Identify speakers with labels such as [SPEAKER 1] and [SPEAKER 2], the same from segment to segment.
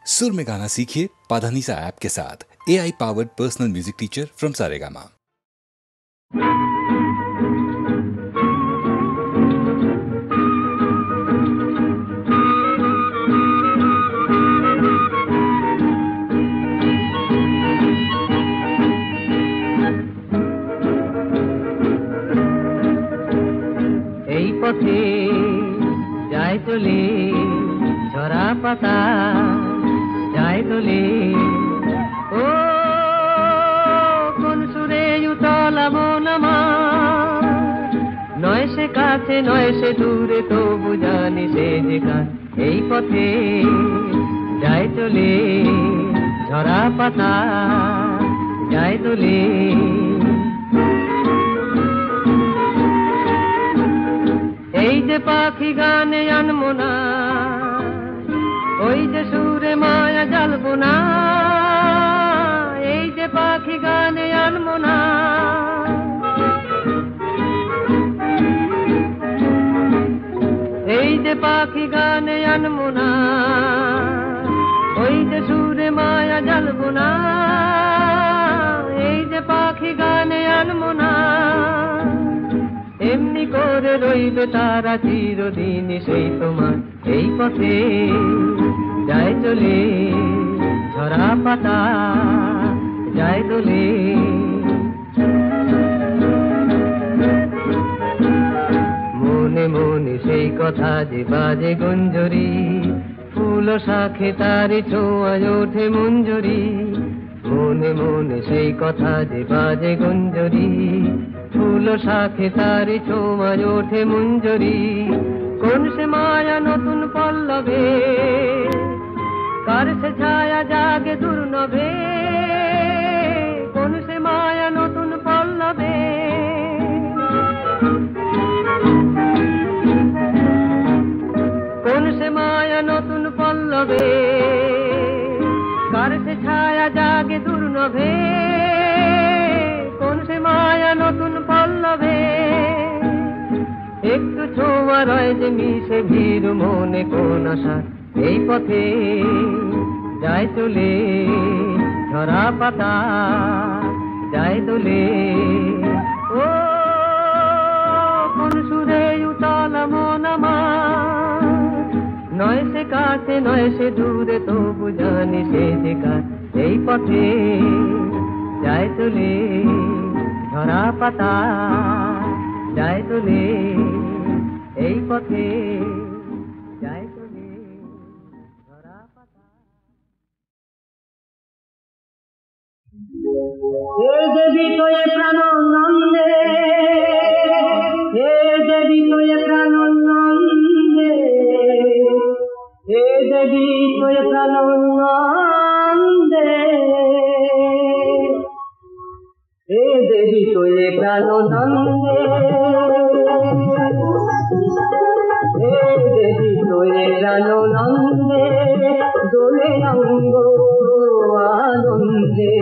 [SPEAKER 1] सुर में गाना सीखिए पाधानीसा ऐप के साथ। AI powered personal music teacher from Saregama.
[SPEAKER 2] এই পথে যায় চলে ঝরা পাতা যায় দোলে, ও কোন সুরে উতলা মন আমার, নয় সে কাছে নয় সে দূরে তবু জানি সে যে কার। এই পথে যায় চলে ঝরা পাতা যায় দোলে, এই যে পাখি গানে আনমো না, ওই যে সুরে মায়া জ্বালবো না, এই যে পাখি গানে আনমো না, এই যে পাখি গানে আনমো না, ওই যে সুরে মায়া জ্বালবো না, এই যে পাখি গানে আনমো না। এমনি করে রইবে তারা চিরদিন সেই তোমার। এই পথে যায় চলে ঝরা পাতা যায় দোলে, মনে মনে সেই কথা যে বাজে গুঞ্জরি, ফুল শাখে তারি ছোঁয়ায় ওঠে মঞ্জরি, মনে মনে সেই কথা যে বাজে গুঞ্জরি, ফুল শাখে তারি ছোঁয়ায় ওঠে মঞ্জরি। কোন সে মায়া নতুন পল্লবে, কার সে ছায়া জাগে দুর্নবে, কোন সে মায়া নতুন পল্লবে, কোন সে মায়া নতুন পল্লবে, কার সে ছায়া জাগে দুর্নবে, কোন সে মায়া নতুন পল্লবে। একটু ছোঁয়া রয় যে মিশে ভিড় মনে কোন আশা। এই পথে যায় চলে ঝরা পাতা যায় দোলে, ও কোন সুরে উতলা মন আমার, নয় সে কাছে নয় সে দূরে তবু জানি সে যে কার। এই পথে যায় চলে ঝরা পাতা যায় দোলে, এই পথে যায় চলে ঝরা পাতা। হে দেবী তোয়ে প্রাণানন্দে, হে দেবী তোয়ে প্রাণানন্দে, হে দেবী তোয়ে প্রাণানন্দে, হে দেবী তোয়ে প্রাণানন্দে, হে দেবী তোয়ে প্রাণানন্দে, দোলে অঙ্গ আনন্দে,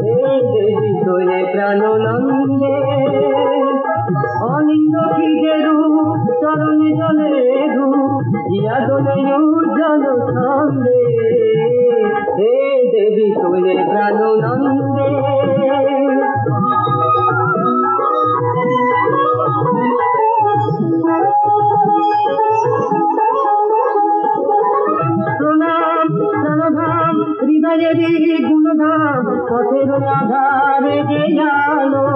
[SPEAKER 2] হে দেবী তোয়ে প্রাণানন্দে। অনিন্দ কি যে রূপ চরণে জলে রূপ, ইয়া দোলে উজ্জ্বল ছন্দে, হে দেবী তোয়ে প্রাণানন্দে। প্রণাম প্রাণধাম হৃদয়েরই গুণধাম, পথের আধারে যে আলো,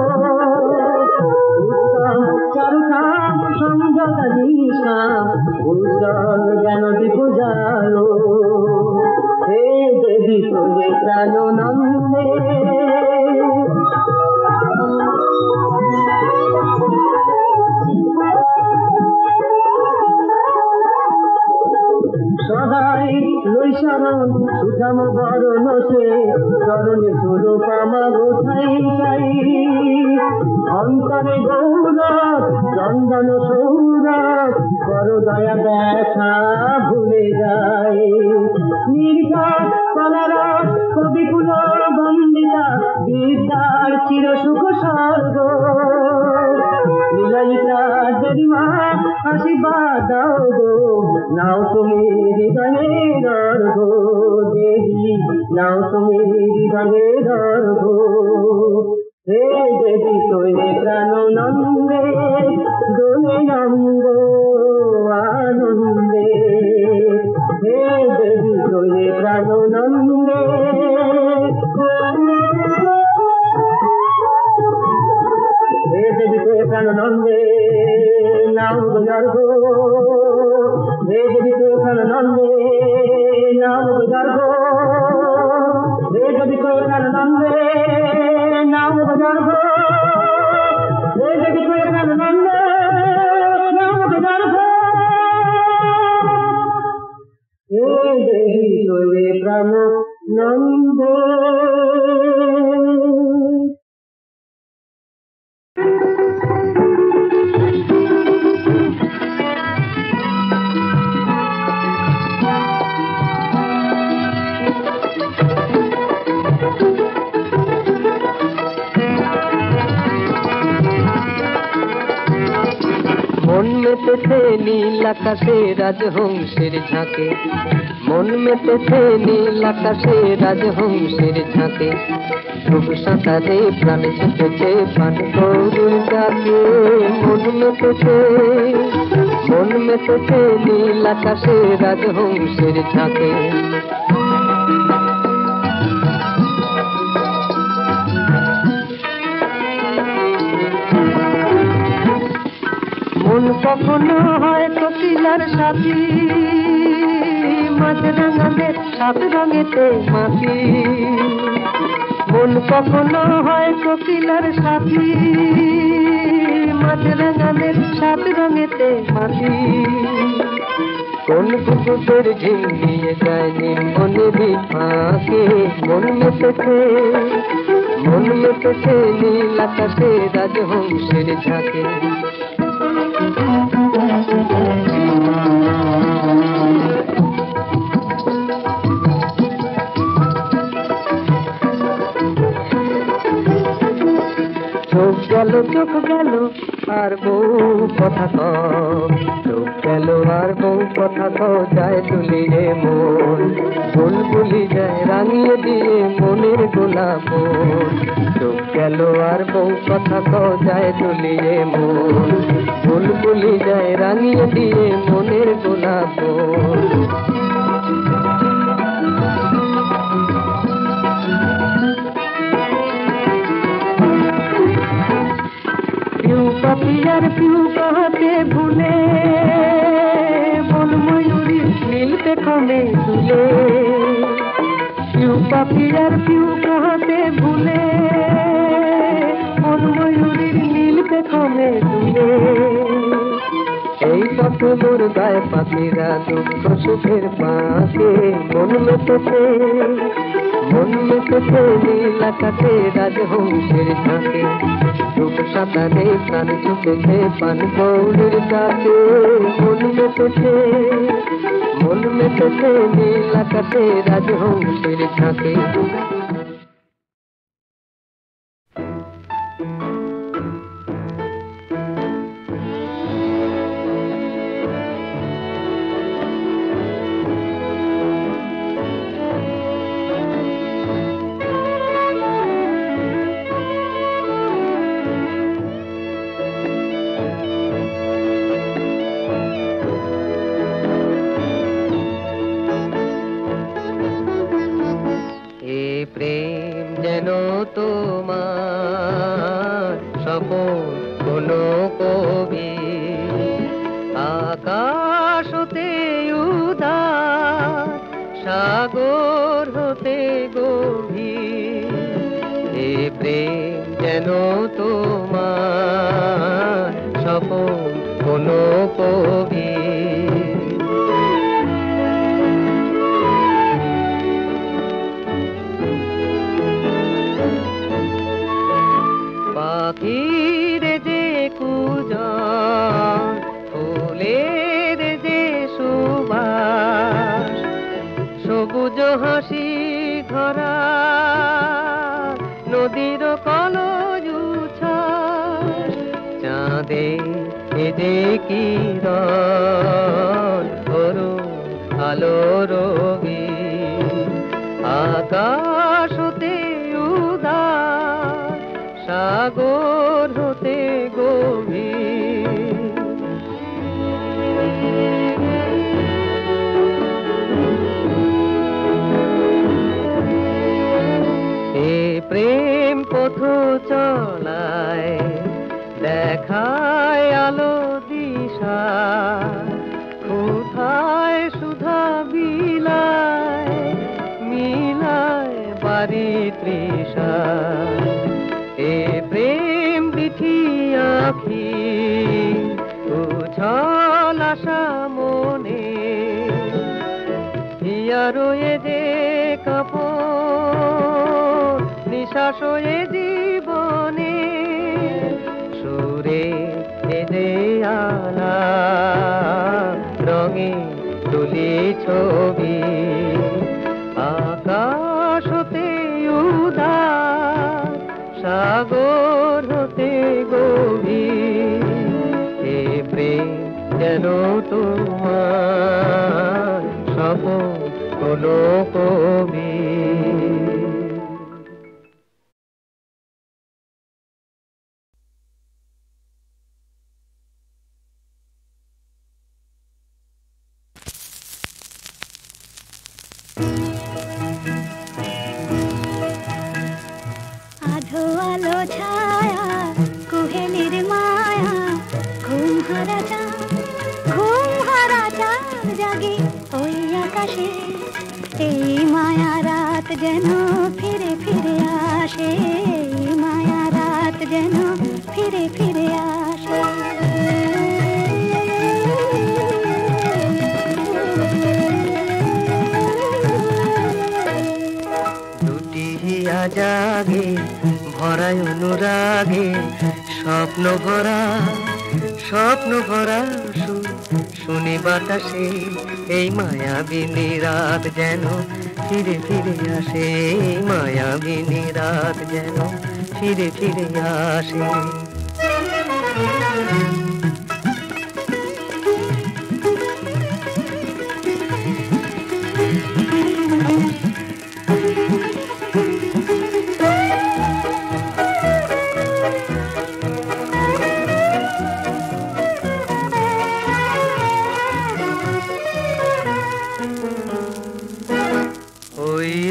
[SPEAKER 2] উত্তম চারুকাম সংযত নিশাম, উজ্জ্বল জ্ঞান দীপ জালো, হে দেবী তোয়ে প্রাণানন্দে। সদাই লই শরণ সুঠাম বরণ সে, চরণে স্বরূপ আমার ওঠাই চাই, অন্তরে গৌরব চন্দন সৌরভ, বড় দয়া ব্যথা ভুলে যায়। নির্ঘাত কলারস কবিকুল বন্দিতা, বিদ্যার চির সুখ স্বর্গ, লীলায়িতা দেবীমা আশীর্বাদ দাও গো, নাও তুমি হৃদয়ের অর্ঘ, গর্ভ দেবী নাও তুমি হৃদয়ে গর্ভ হে দেবী তোরে প্রাণ নন্দে দোলে নন্দ আনন্দে হে দেবী তোরে প্রাণ নন্দে হে দেবী তোরে প্রাণ নন্দে নাও গর্ভ হে দেবী তোরে প্রাণ নন্দে নাও গর্ভ হে দেবী তোরে প্রাণ নন্দে নাও গর্ভ হে দেবী তোরে প্রাণ নন্দে নাও গর্ভ হে দেবী তোরে প্রাণ নন্দে। মন মেতেছে নীল আকাশে রাজহংসের ঝাঁকে মন মেতেছে নীল আকাশে রাজহংসের ঝাঁকে ডুব সাঁতারে প্রাণ ছুটেছে পান গৌরীর ডাকে মন মেতেছে নীল আকাশে রাজহংসের ঝাঁকে মন কখনো হয় কোকিলার সাথী মাঝরাঙাদের সাত রঙেতে মাটি মন কখনো হয় কোকিলার সাথী মাঝরাঙাদের সাত রঙেতে মাটি কোন কুকুরের ঝিম নিয়ে যায়নি মনেরই ফাঁকে মন মেতেছে নীল আকাশে রাজহংসের ঝাঁকে চোখ গেল আর বউ কথা চোখ গেল আর বউ কথা যায় তুলিয়ে মন বুলবুলি যায় রাঙিয়ে দিয়ে মনের গোলাপ চোখ গেল আর বউ কথা যায় তুলিয়ে মন বুলবুলি যায় রাঙিয়ে দিয়ে মনের গোলাপ পাপিয়ার পিউ কহাতে ভুলে বন ময়ূরী নীলতে কমে তুলে পিউ পাপিয়ার পিউ কহাতে ভুলে বন ময়ূরীর নীলতে কমে তুলে এই পথে মোর গায়ে পাখিরা দুঃখ সুখের পাশে মন মেতেছে নীল আকাশে রাজহংসের ঝাঁকে ডুব সাঁতারে প্রাণ ছুটেছে পান গৌরীর ডাকে মন মেতেছে নীল আকাশে রাজহংসের ঝাঁকে প্রেম যেন তোমার স্বপন কোনো কবি আকাশ হতে উদার সাগর হতে গভীর এ প্রেম যেন তোমার স্বপন কোনো কবি পাখির যে কুজন ফুলের যে সুবাস সবুজ হাসি ধরা নদীর কলজ উচ্ছ্বাস চাঁদে যে কিরণ ধরু আলো রবি দেখায় আলো দিশা, কোথায় সুধা বিলায়, মিলায় বাড়ি তৃষা। এ প্রেম বিঠি আখি, উছল আশা মনে, হিয়ারো এ যে কাপড়, নিঃশ্বাস এ জীবনে, সুরে এ যে আলা, রঙে তুলি ছবি, আকাশ হতে উদাস, সাগর হতে গভীর, এ প্রেম যেন তোমার স্বপন কোনো কবি।
[SPEAKER 3] আধো আলো ছায়া, কুহেলির মায়া, ঘুম হারা চাঁদ জাগে ওই আকাশে, এই মায়া রাত যেন ফিরে ফিরে আসে, এই মায়া রাত যেন ফিরে ফিরে আসে।
[SPEAKER 2] দুটি হিয়া জাগে ভরায় অনুরাগে, স্বপ্ন ভরা সুর শুনি বাতাসে, এই মায়াবিনী রাত যেন ফিরে ফিরে আসে, এই মায়াবিনী রাত যেন ফিরে ফিরে আসে।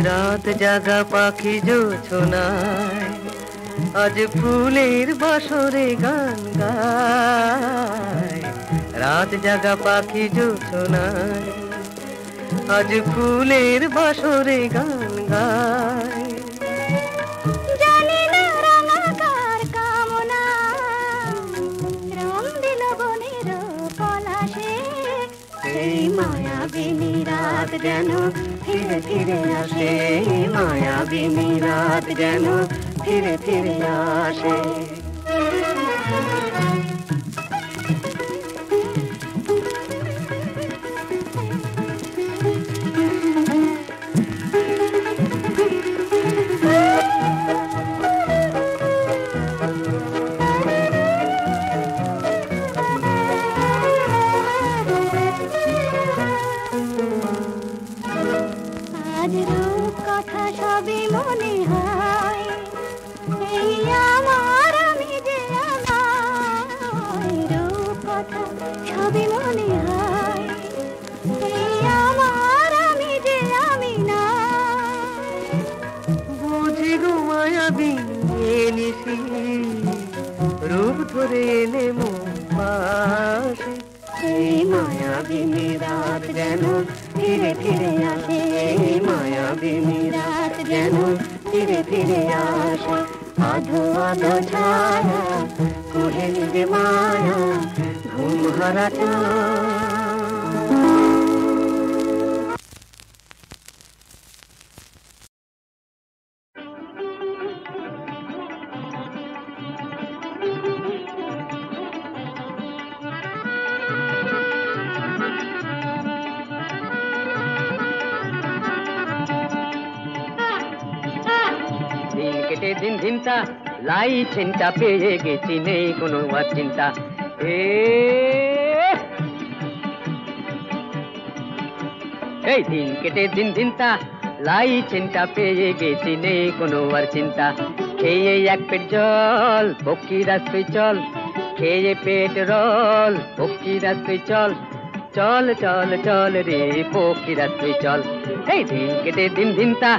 [SPEAKER 2] রাত জাগা পাখি জোছনায়, আজ ফুলের বাসরে গান গায়, রাত জাগা পাখি জোছনায়, আজ ফুলের বাসরে গান গায়।
[SPEAKER 3] জানি না রাঙাকার কামনা, রং দিল বনের পলাশে, এই মায়াবিনী রাত যেন ফিরে ফিরে আসে, মায়াবিনী রাত যেন ফিরে ফিরে আসে। আজ রূপ কথা সবই মনে হয়, এই আমার আমি যে আমার, রূপ কথা সবই মনে হয়, এই আমার আমি যে আমি না।
[SPEAKER 2] বুঝি গো মায়াবিনী নিশি, রূপ ধরে এনে মন পাশে, এই মায়াবিনী রাত যেন ফিরে ফিরে আসে, এই মায়াবিনী রাত যেন ফিরে ফিরে আসে। আধো আধো ছায়া, কুহেলির মায়া, ঘুম হারা চাঁদ। দিন কেটে দিন দিনটা, লাই চিন্তা পেয়ে গেছি, নেই কোনো আর চিন্তা। এই দিন কেটে দিন দিনটা, লাই চিন্তা পেয়ে গেছি, নেই কোনো আর চিন্তা। খেয়ে এক পেট জল, পক্ষী রাস্তায় চল, খেয়ে পেট রল, পক্ষী রাস্তায় চল, চল চল চল রে পক্ষী রাস্তায় চল। এই দিন কেটে দিন দিনটা,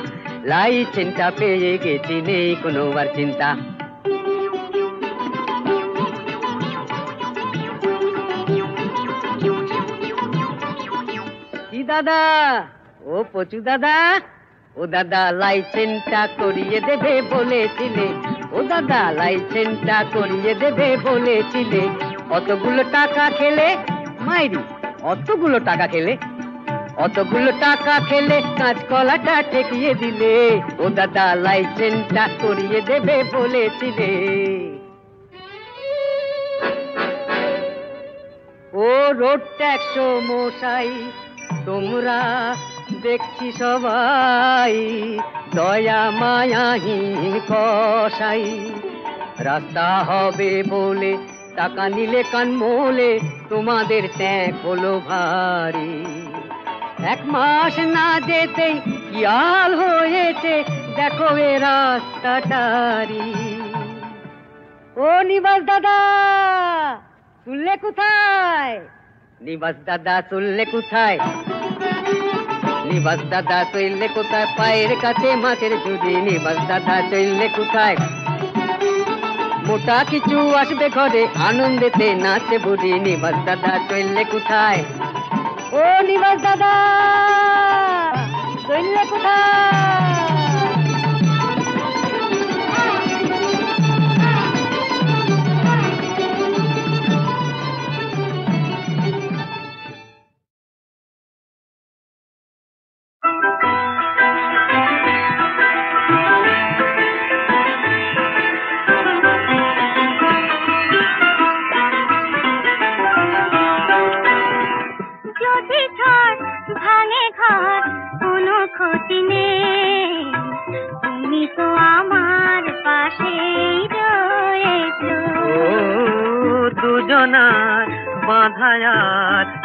[SPEAKER 2] লাই চিন্তা পেয়ে গেছি, নেই কোনো আর চিন্তা। দাদা, ও পচু দাদা, ও দাদা লাইসেন্সটা করিয়ে দেবে বলেছিলে, ও দাদা লাইসেন্সটা করিয়ে দেবে বলেছিলে, অতগুলো টাকা খেলে মাইরি, অতগুলো টাকা খেলে, অতগুলো টাকা খেলে কাঁচকলাটা ঠেকিয়ে দিলে, ও দাদা লাইসেন্সটা করিয়ে দেবে বলেছিলে। ও রোড ট্যাক্স মশাই, তোমরা দেখছি সবাই দয়া মায়াহীন কসাই, রাস্তা হবে বলে টাকা নিলে কান মোলে, তোমাদের ট্যাঁক হলো ভারী। 1 মাস না যেতেই কি হাল হয়েছে দেখো এ রাস্তাটারি। ও নিবাস দাদা, চললে কোথায়? নিবাস দাদা চললে কোথায়? নিবাস দাদা চললে কোথায়? পায়ের কাছে মাছের ঝুড়ি, নিবাস দাদা চললে কোথায়? মোটা কিছু আসবে ঘরে, আনন্দেতে নাচে বুড়ি, নিবাস দাদা চললে কোথায়? ও নিবাস দাদা চললে কোথায়?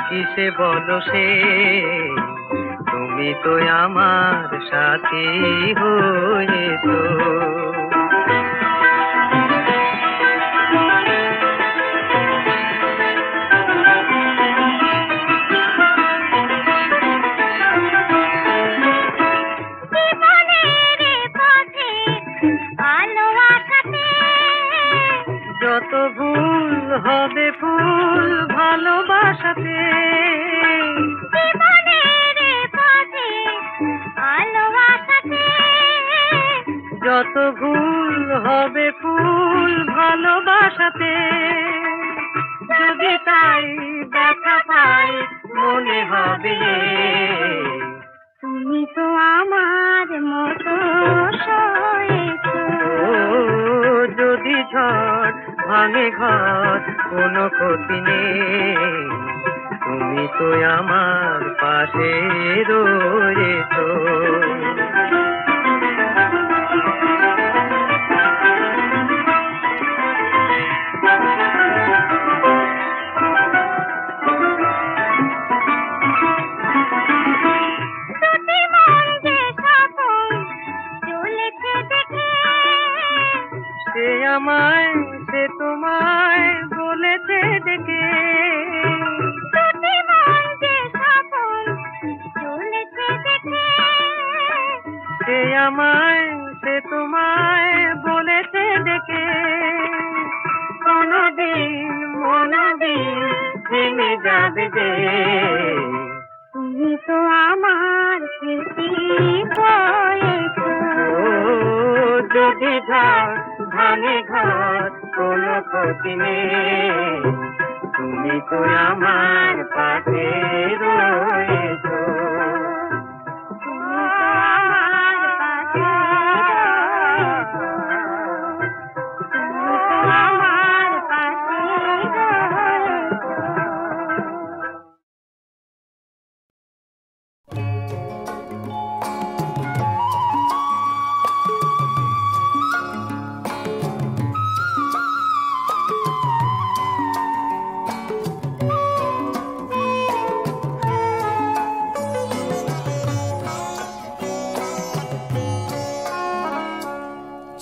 [SPEAKER 2] কিসে বলো সে, তুমি তো আমার সাথী হয়েছো। যত ভুল হবে ফুল ভালোবাসাতে, যত ভুল হবে ফুল ভালোবাসাতে, যদি তাই দেখা পাই মনে হবে তুমি তো আমার মতো সয়েছো। যদি ঝড় ভাঙে ঘর কোনো ক্ষতি নেই, তুমি তো আমার পাশে রয়েছো। আমায় সে তোমায় বলেছে ডেকে, সে আমায় সে তোমায় বলেছে ডেকে, কোনদিন মনদিন ভেঙে যাবে যে, তুমি তো আমার স্মৃতি হয়েছো। যদি ঝড় ভাঙে ঘর কোনো ক্ষতি নেই, তুমি তো আমার পাশে রয়েছো।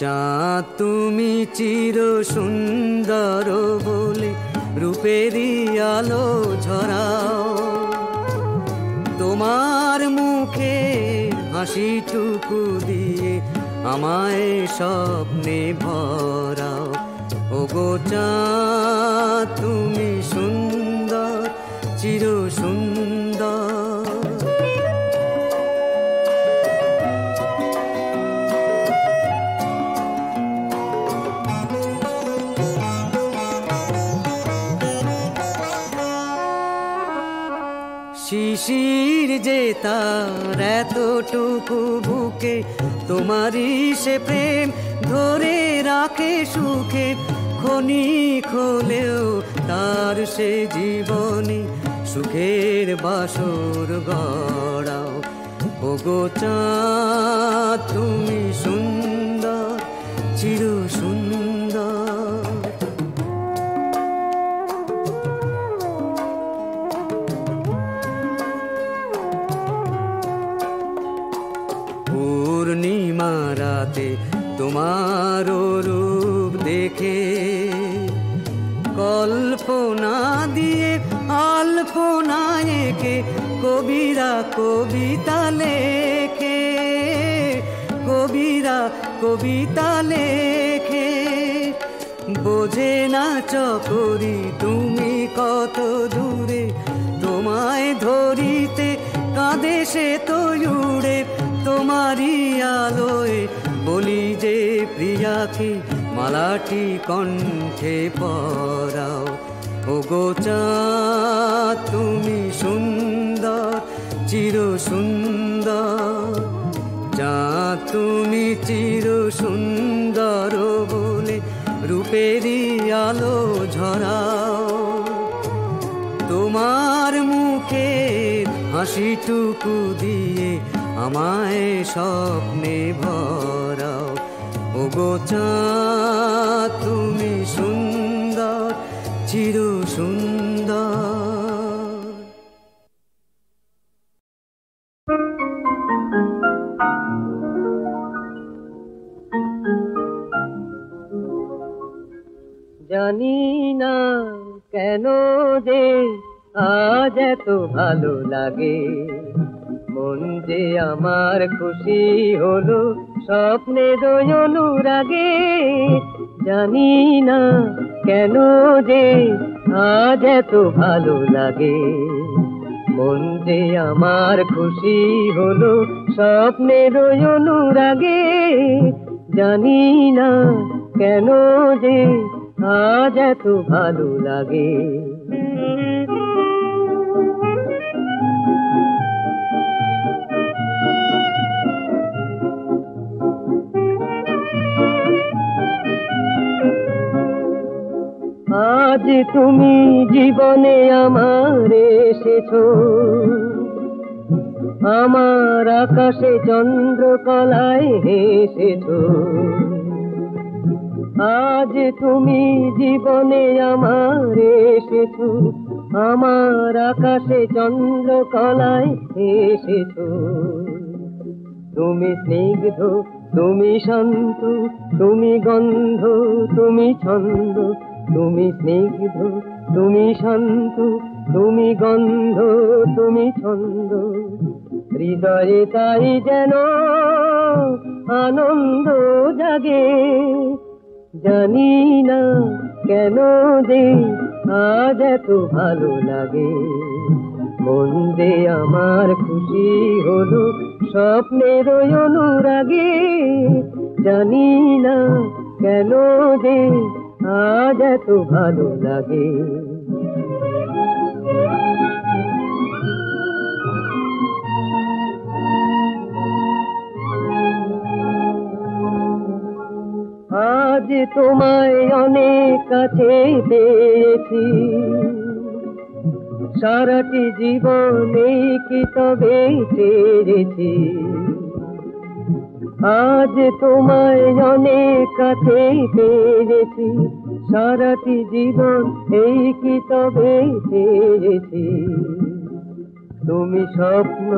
[SPEAKER 2] চাঁদ তুমি চির সুন্দর বলে রূপেরই আলো ঝরাও, তোমার মুখে হাসিটুকু দিয়ে আমায় স্বপ্নে ভরাও। ওগো চাঁদ তুমি সুন্দর চির সুন্দর।
[SPEAKER 4] তার এতটুকু বুকে, তোমারই সে প্রেম ধরে রাখে সুখে। ক্ষণিক হলেও তার সে জীবনে সুখের বাসর গড়াও। ওগো চাঁদ তুমি সুন্দর, চির সুন্দর। পূর্ণিমা রাতে তোমার রূপ দেখে, কল্পনা দিয়ে আলপনা এঁকে কবিরা কবিতা লেখে, কবিরা কবিতা লেখে। বোঝে না চকরি তুমি কত দূরে, তোমায় ধরিতে কাঁদে সে তো উড়ে। তোমারই আলোয় বলি যে প্রিয়াকে মালাটি কণ্ঠে পরাও। ওগো চাঁদ তুমি সুন্দর, চির সুন্দর। চাঁদ তুমি চির সুন্দর বলে রূপেরই আলো ঝরাও। তোমার মুখের হাসিটুকু দিয়ে আমায় স্বপ্নে ভরাও। ওগো চাঁদ তুমি সুন্দর, চির সুন্দর।
[SPEAKER 2] জানি না কেন যে আজ এত ভালো লাগে, মন যে আমার খুশি হলো স্বপ্নের অনুরাগে। জানি না কেন যে আজ এত ভালো লাগে, মন যে আমার খুশি হলো স্বপ্নের অনুরাগে। জানি না কেন যে আজ এত ভালো লাগে। আজ তুমি জীবনে আমার এসেছো, আমার আকাশে চন্দ্রকলায় হেসেছো। আজ তুমি জীবনে আমার এসেছো, আমার আকাশে চন্দ্রকলায় হেসেছো। তুমি স্নিগ্ধ, তুমি শান্ত, তুমি গন্ধ, তুমি ছন্দ। তুমি স্নিগ্ধ, তুমি শান্ত, তুমি গন্ধ, তুমি ছন্দ। হৃদয়ে তাই যেন আনন্দ জাগে। জানি না কেন যে আজ এত ভালো লাগে, মন যে আমার খুশি হলো স্বপ্নের অনুরাগে। জানি না কেন যে আজ এত ভালো লাগে। আজ তোমায় অনেক কাছে পেয়েছি, সারাটি জীবনে কি তবে চেয়েছি। আজ তোমায় অনেক কাছে পেয়েছি, সারাটি জীবন এই কি তবে চেয়েছি। তুমি স্বপ্ন,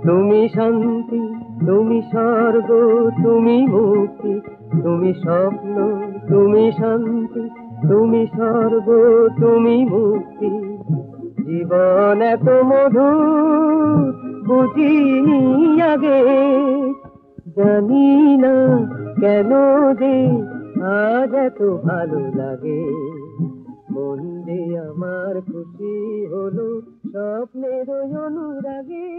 [SPEAKER 2] তুমি শান্তি, তুমি স্বর্গ, তুমি মুক্তি। তুমি স্বপ্ন, তুমি শান্তি, তুমি স্বর্গ, তুমি মুক্তি। জীবন এত মধুর বুঝিনি আগে। জানি না কেন যে আজ এত ভালো লাগে, মন যে আমার খুশি হলো স্বপ্নের অনুরাগে।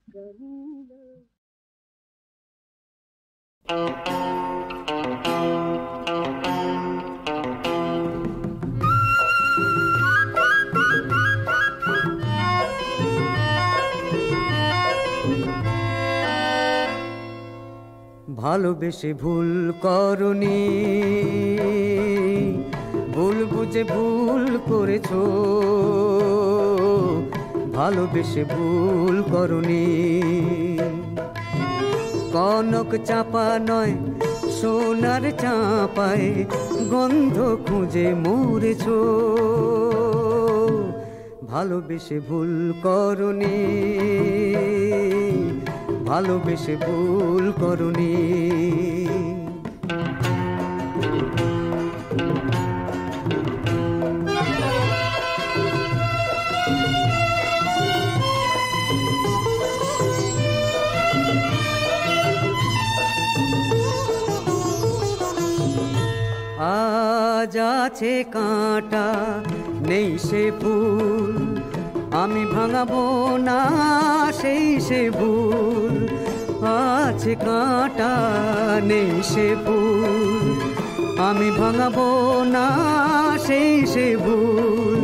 [SPEAKER 2] জানি না।
[SPEAKER 4] ভালোবেসে ভুল করনি, ভুল বুঝে ভুল করেছো, ভালোবেসে ভুল করনি। কনক চাপা নয় সোনার চাপায় গন্ধ খুঁজে মরেছো, ভালোবেসে ভুল করনি, ভালোবেসে ভুল করনি। আজ আছে কাঁটা নেই সে ফুল, আমি ভাঙাবো না সেই সে ভুল। আছে কাঁটা নেই সে ফুল, আমি ভাঙাবো না সেই সে ভুল।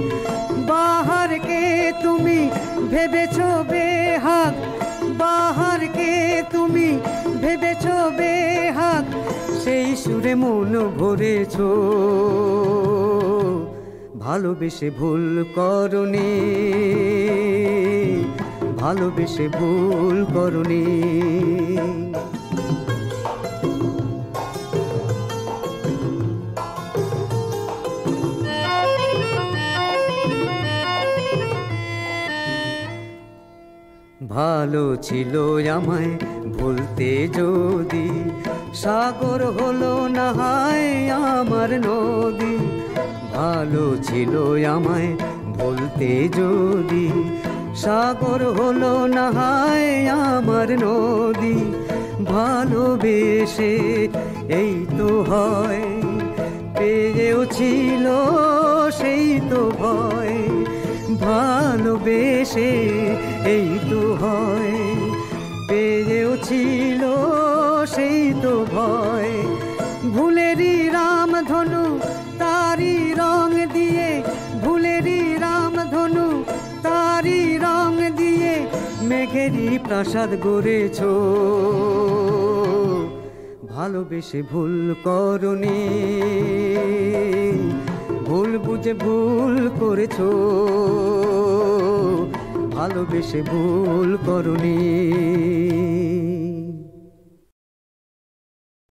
[SPEAKER 4] বাহারকে তুমি ভেবেছো বেহাগ, বাহারকে তুমি ভেবেছো বেহাগ, সেই সুরে মন ভরেছো, ভালোবেসে ভুল করনি, ভালোবেসে ভুল করনি। ভালো ছিল আমায় ভুলতে যদি, সাগর হলো না হয় আমার নদী। ভালো ছিল আমায় ভুলতে যদি, সাগর হলো না হয় আমার নদী। ভালোবেসে এই তো হয়, পেয়েও ছিল সেই তো ভয়। ভালোবেসে এই তো হয়, পেয়েও ছিল সেই তো ভয়। ভুলেরই রামধনু তারি রং দিয়ে, ভুলেরই রামধনু তারি রং দিয়ে, মেঘেরই প্রাসাদ গড়েছো, ভালোবেসে ভুল করনি, ভুল বুঝে ভুল করেছো, ভালোবেসে ভুল করনি।